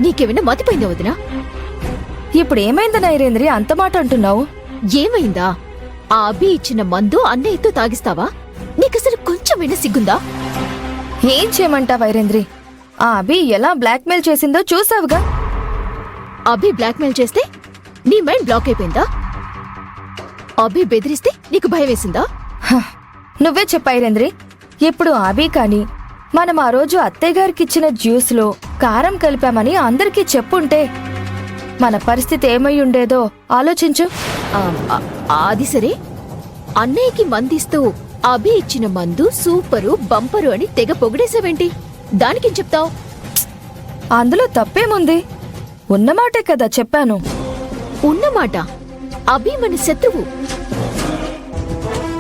నీకేమైనా మతిపోయిందా వదినా? ఇప్పుడు ఏమైంది నైరేంద్రి అంత మాట అంటున్నావు? ఏమైందా? ఆ అభి ఇచ్చిన మందు అన్నయ్యతో తాగిస్తావా? నీకసలు కొంచెమైనా సిగ్గుందా? ఏం చేయమంటావు వైరేంద్రి? ఆ అభి ఎలా బ్లాక్మెయిల్ చేసిందో చూసావుగా. అభి బ్లాక్మెయిల్ చేస్తే నీ మైండ్ బ్లాక్ అయిపోయిందా? అభి బెదిరిస్తే నీకు భయం వేసిందా? నువ్వే చెప్పైరేంద్రి. ఇప్పుడు అభి కాని మనం ఆ రోజు అత్తయ్య గారికిచ్చిన జ్యూస్లో కారం కలిపామని అందరికీ చెప్పుంటే మన పరిస్థితి ఏమై ఉండేదో ఆలోచించు. అది సరే, అన్నయ్యకి మందిస్తూ అభి ఇచ్చిన మందు సూపరు బంపరు అని తెగ పొగిడేసావేంటి? దానికేం చెప్తావు? అందులో తప్పేముంది? ఉన్నమాటే కదా చెప్పాను. ఉన్నమాట. అభి మన శత్రువు.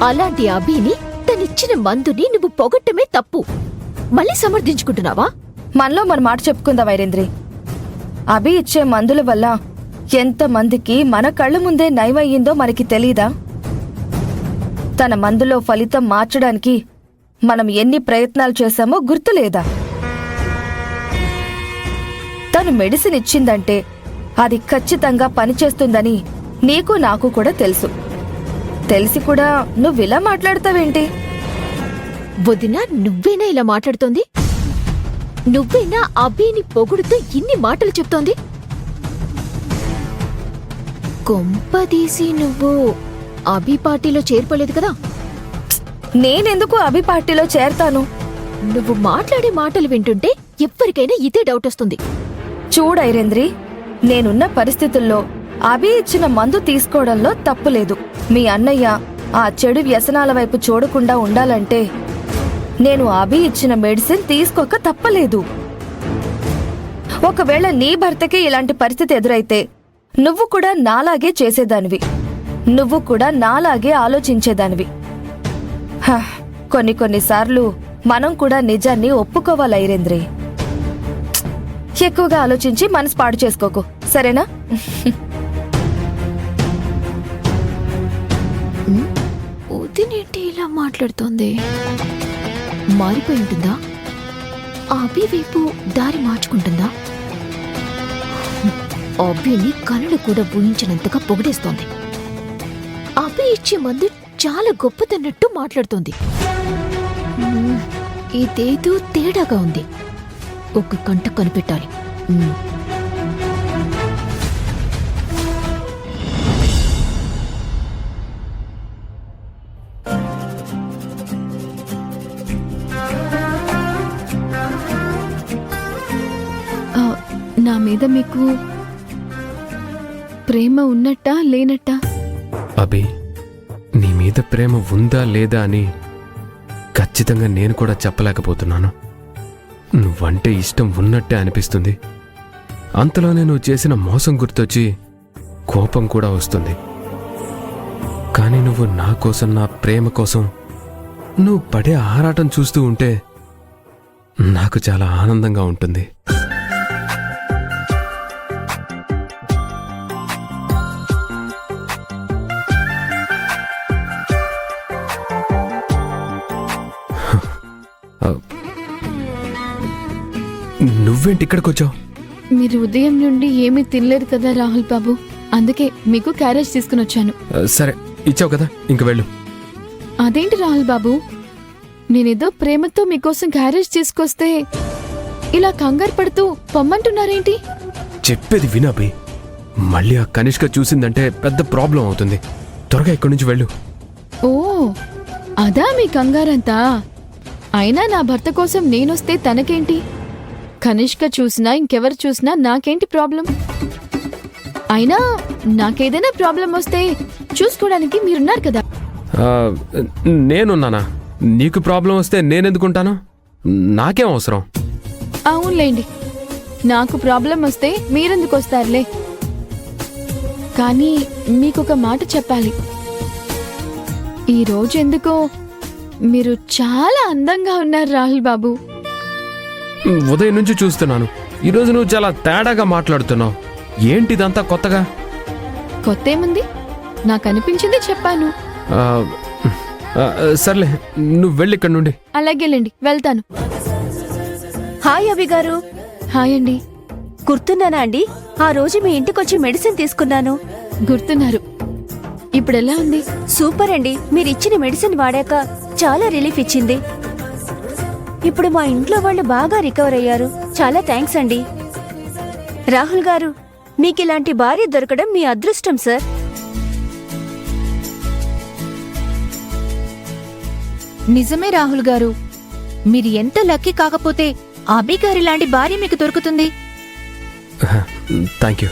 అలాంటి అభిని తనిచ్చిన మందుని నువ్వు పొగట్టమే తప్పు. మళ్ళీ సమర్థించుకుంటున్నావా? మనలో మన మాట చెప్పుకుందా వైరేంద్రి? అభి ఇచ్చే మందుల వల్ల ఎంతమందికి మన కళ్ళ ముందే నయమయ్యిందో మనకి తెలీదా? తన మందులో ఫలితం మార్చడానికి మనం ఎన్ని ప్రయత్నాలు చేశామో గుర్తులేదా? తను మెడిసిన్ ఇచ్చిందంటే అది ఖచ్చితంగా పనిచేస్తుందని నీకు నాకు కూడా తెలుసు. తెలిసి కూడా నువ్విలా మాట్లాడతావేంటి? వదినా, నువ్వేనా ఇలా మాట్లాడుతోంది? నువ్వేనా అభిని పొగుడుతూ ఇన్ని మాటలు చెప్తోంది? కొంపదీసి నువ్వు అభి పార్టీలో చేరిపోలేదు కదా? నేనెందుకు అభి పార్టీలో చేరతాను? నువ్వు మాట్లాడే మాటలు వింటుంటే ఎవ్వరికైనా ఇదే డౌట్ వస్తుంది. చూడైరేంద్రి, నేనున్న పరిస్థితుల్లో అభి ఇచ్చిన మందు తీసుకోవడంలో తప్పులేదు. మీ అన్నయ్య ఆ చెడు వ్యసనాల వైపు చూడకుండా ఉండాలంటే నేను అభి ఇచ్చిన మెడిసిన్ తీసుకోక తప్పలేదు. ఒకవేళ నీ భర్తకి ఇలాంటి పరిస్థితి ఎదురైతే నువ్వు కూడా నాలాగే చేసేదానివి. నువ్వు కూడా నాలాగే ఆలోచించేదానివి. కొన్నిసార్లు మనం కూడా నిజాన్ని ఒప్పుకోవాలైరేంద్రి. ఎక్కువగా ఆలోచించి మనసు పాడు చేసుకోకు, సరేనా? వదినేంటి ఇలా మాట్లాడుతోంది? మారిపోయి ఉంటుందా? అభి వైపు దారి మార్చుకుంటుందా? అభిని కనులు కూడా ఊహించినంతగా పొగిడేస్తోంది. అభి ఇచ్చే మందు చాలా గొప్పదన్నట్టు మాట్లాడుతోంది. ఇదేదో తేడాగా ఉంది. ఒక కంట కనిపెట్టాలి. నా మీద మీకు ప్రేమ ఉన్నట్టా లేనట్టా? అభి, నీ మీద ప్రేమ ఉందా లేదా అని ఖచ్చితంగా నేను కూడా చెప్పలేకపోతున్నాను. నువ్వంటే ఇష్టం ఉన్నట్టే అనిపిస్తుంది. అంతలోనే నువ్వు చేసిన మోసం గుర్తొచ్చి కోపం కూడా వస్తుంది. కానీ నువ్వు నా కోసం, నా ప్రేమ కోసం నువ్వు పడే ఆరాటం చూస్తూ ఉంటే నాకు చాలా ఆనందంగా ఉంటుంది. నువ్వేంటి ఇక్కడికొచ్చావు? మీరు ఉదయం నుండి ఏమీ తినలేదు కదా రాహుల్ బాబు, అందుకే మీకు క్యారేజ్ తీసుకుని వచ్చాను. సరే, ఇచ్చావు కదా, ఇంక వెళ్ళు. అదేంటి రాహుల్ బాబు, నేనేదో ప్రేమతో మీకోసం క్యారేజ్ తీసుకొస్తే ఇలా కంగారు పడుతూ పొమ్మంటున్నారేంటి? చెప్పేది వినబి. మళ్ళీ ఆ కనిష్క చూసిందంటే పెద్ద ప్రాబ్లం అవుతుంది. త్వరగా ఇక్కడి నుంచి వెళ్ళు. ఓ, అదా మీ కంగారంతా? అయినా నా భర్త కోసం నేనొస్తే తనకేంటి? కనిష్క చూసినా ఇంకెవరు చూసినా నాకేంటి ప్రాబ్లం? అయినా నాకేదైనా ప్రాబ్లం వస్తే చూసుకోవడానికి మీరున్నారు కదా. నేనున్నానా? నీకు ప్రాబ్లం వస్తే నేనెందుకుంటాను? నాకేం అవసరం? అవునులేండి, నాకు ప్రాబ్లం వస్తే మీరెందుకు వస్తారులే. కానీ మీకొక మాట చెప్పాలి. ఈ రోజు ఎందుకో మీరు చాలా అందంగా ఉన్నారు రాహుల్ బాబు. ఉదయం నుంచి చూస్తున్నాను. ఈరోజు నువ్వు చాలా తేడాగా మాట్లాడుతున్నావు. ఏంటిదంతా కొత్తగా? కొత్తేముంది, నాకు అనిపించింది చెప్పాను. సర్లే, నువ్వు వెళ్ళి ఇక్కడ నుండి. అలాగేలేండి, వెళ్తాను. హాయ్ అభి గారు. హాయ్ అండి. గుర్తున్నానా అండి? ఆ రోజు మీ ఇంటికొచ్చి మెడిసిన్ తీసుకున్నాను. గుర్తున్నారు. ఇప్పుడెలా ఉంది? సూపర్ అండి. మీరిచ్చిన మెడిసిన్ వాడాక చాలా రిలీఫ్ ఇచ్చింది. ఇప్పుడు మా ఇంట్లో వాళ్ళు బాగా రికవర్ అయ్యారు. చాలా థ్యాంక్స్ అండి. రాహుల్ గారు, మీకిలాంటి భార్య దొరకడం మీ అదృష్టం సార్. నిజమే రాహుల్ గారు, మీరు ఎంత లక్కీ. కాకపోతే అభి గారి లాంటి భార్య మీకు దొరుకుతుంది. Thank you.